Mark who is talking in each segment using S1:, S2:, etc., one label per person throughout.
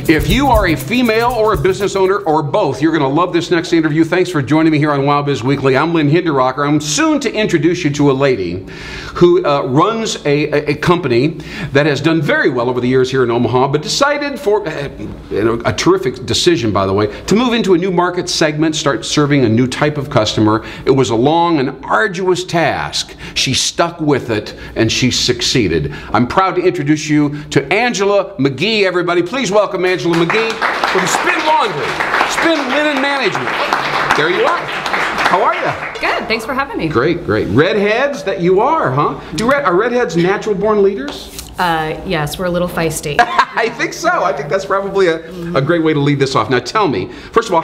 S1: If you are a female or a business owner or both, you're going to love this next interview. Thanks for joining me here on Wow Biz Weekly. I'm Lynn Hinderrocker. I'm soon to introduce you to a lady who runs a company that has done very well over the years here in Omaha, but decided for a terrific decision, by the way, to move into a new market segment, start serving a new type of customer. It was a long and arduous task. She stuck with it and she succeeded. I'm proud to introduce you to Angela McGee, everybody. Please welcome Angela McGee from Spin Laundry, Spin Linen Management. There you are. How are you?
S2: Good. Thanks for having me.
S1: Great, great. Redheads that you are, huh? Are redheads natural born leaders?
S2: Yes, we're a little feisty.
S1: I think so. I think that's probably a great way to lead this off. Now tell me, first of all,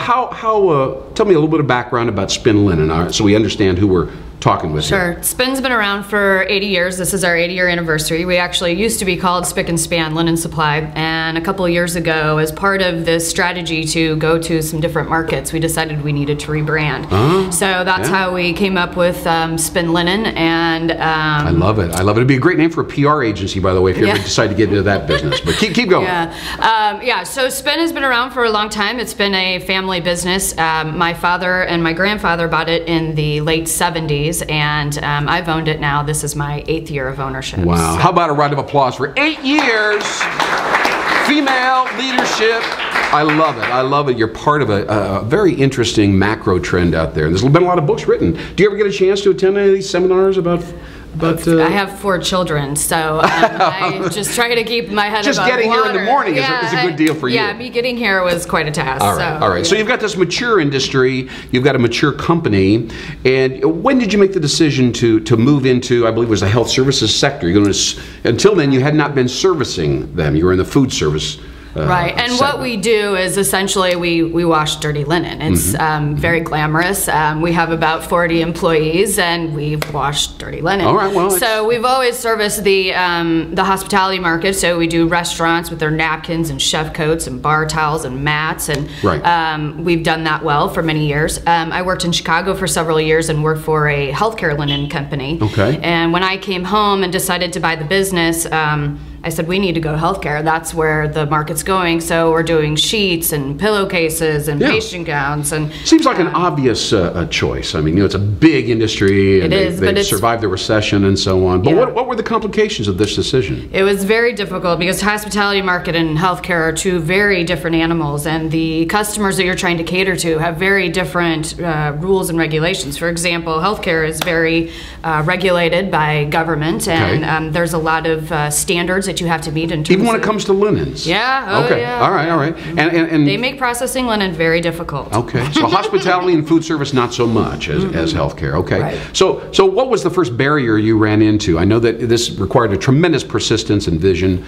S1: tell me a little bit of background about Spin Linen, so we understand who we're talking with.
S2: Sure.
S1: Here.
S2: Spin's been around for 80 years. This is our 80-year anniversary. We actually used to be called Spick and Span Linen Supply, and a couple of years ago, as part of this strategy to go to some different markets, we decided we needed to rebrand. So that's how we came up with Spin Linen, and
S1: I love it. I love it. It'd be a great name for a PR agency, by the way, if you ever decide to get into that business. But keep going.
S2: Yeah. So Spin has been around for a long time. It's been a family business. My father and my grandfather bought it in the late 70s. And I've owned it now. This is my 8th year of ownership.
S1: Wow.
S2: So.
S1: How about a round of applause for 8 years? Female leadership. I love it. I love it. You're part of a very interesting macro trend out there. And there's been a lot of books written. Do you ever get a chance to attend any of these seminars about
S2: I have 4 children, so I just try to keep my head above water.
S1: Just getting here in the morning is a good deal for you.
S2: Yeah, me getting here was quite a task.
S1: All right, all right. So you've got this mature industry, you've got a mature company, and when did you make the decision to move into, I believe it was the health services sector? Until then, you had not been servicing them. You were in the food service
S2: right, and what we do is essentially we wash dirty linen. It's very glamorous. We have about 40 employees, and we wash dirty linen.
S1: All right, well,
S2: so we've always serviced the hospitality market. So we do restaurants with their napkins and chef coats and bar towels and mats, and we've done that well for many years. I worked in Chicago for several years and worked for a healthcare linen company.
S1: Okay.
S2: And when I came home and decided to buy the business, I said, we need to go to healthcare. That's where the market's going. So we're doing sheets and pillowcases and patient gowns. And
S1: seems like an obvious choice. I mean, it's a big industry, and they've survived the recession and so on. But what were the complications of this decision?
S2: It was very difficult because hospitality market and healthcare are 2 very different animals, and the customers that you're trying to cater to have very different rules and regulations. For example, healthcare is very regulated by government, and there's a lot of standards that you have to meet in terms
S1: even when it comes to linens.
S2: Yeah.
S1: Okay.
S2: Yeah.
S1: All right. All right. And
S2: they make processing linen very difficult.
S1: Okay. So hospitality and food service not so much as healthcare. Okay.
S2: Right.
S1: So what was the first barrier you ran into? I know that this required a tremendous persistence and vision.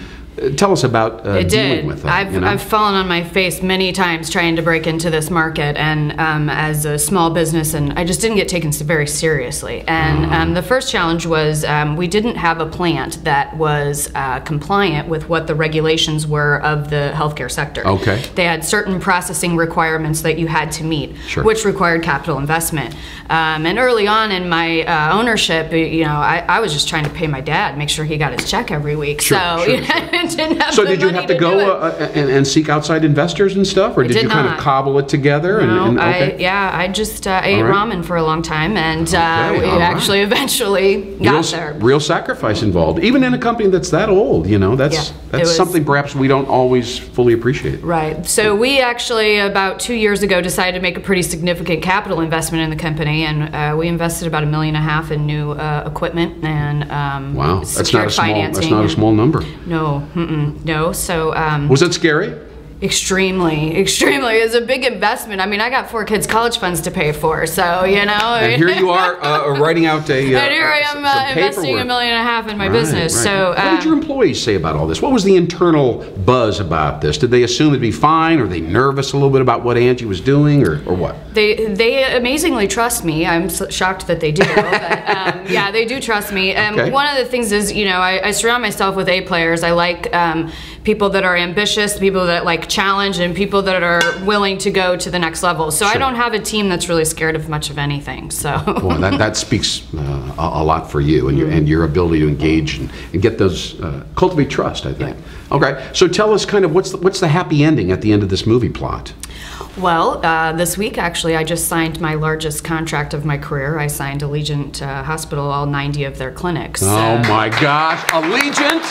S1: Tell us about dealing with that.
S2: I've fallen on my face many times trying to break into this market, and as a small business, and I just didn't get taken very seriously. And the first challenge was we didn't have a plant that was compliant with what the regulations were of the healthcare sector.
S1: Okay.
S2: They had certain processing requirements that you had to meet, which required capital investment. And early on in my ownership, I was just trying to pay my dad, make sure he got his check every week.
S1: So did you have to go and seek outside investors and stuff, or did you kind of cobble it together?
S2: No, I just ate ramen for a long time, and we actually eventually got there.
S1: Real sacrifice involved, even in a company that's that old. That's something perhaps we don't always fully appreciate.
S2: Right. So we actually about 2 years ago decided to make a pretty significant capital investment in the company, and we invested about $1.5 million in new equipment and
S1: wow, that's not a small number.
S2: No. No. So
S1: was it scary?
S2: Extremely. It's a big investment. I mean, I got 4 kids' college funds to pay for, so
S1: And here you are writing out a.
S2: And here I am investing $1.5 million in my business.
S1: Right.
S2: So,
S1: what did your employees say about all this? What was the internal buzz about this? Did they assume it'd be fine? Or were they nervous a little bit about what Angie was doing, or what?
S2: They amazingly trust me. I'm shocked that they do, but they do trust me. One of the things is, I surround myself with A players. I like people that are ambitious, people that like challenge, and people that are willing to go to the next level. So I don't have a team that's really scared of much of anything. So
S1: well, that speaks a lot for you and your ability to engage and get those cultivate trust, I think. Yeah. Okay, so tell us kind of what's the happy ending at the end of this movie plot?
S2: Well, this week actually I just signed my largest contract of my career. I signed Allegiant Hospital, all 90 of their clinics.
S1: Oh my gosh, Allegiant!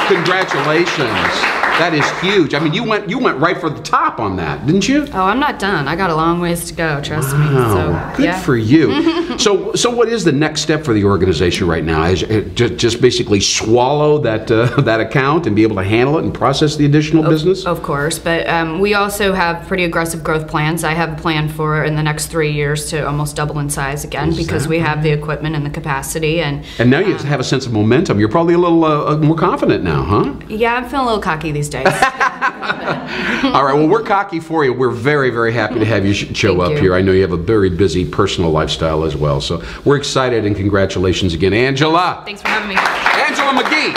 S1: Congratulations. That is huge. I mean, you went right for the top on that, didn't you?
S2: Oh, I'm not done. I got a long ways to go, trust me.
S1: So, good for you. So what is the next step for the organization right now? Is it just basically swallow that account and be able to handle it and process the additional business?
S2: Of course, but we also have pretty aggressive growth plans. I have a plan for in the next 3 years to almost double in size again because we have the equipment and the capacity. And
S1: now you have a sense of momentum. You're probably a little more confident now, huh?
S2: Yeah, I'm feeling a little cocky these days.
S1: All right, well, we're cocky for you. We're very, very happy to have you show up here. I know you have a very busy personal lifestyle as well, so we're excited and congratulations again. Angela.
S2: Thanks for having me.
S1: Angela McGee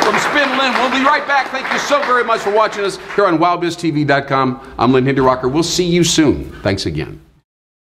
S1: from Spin Lynn. We'll be right back. Thank you so very much for watching us here on WildBizTV.com. I'm Lynn Hinderrocker. We'll see you soon. Thanks again.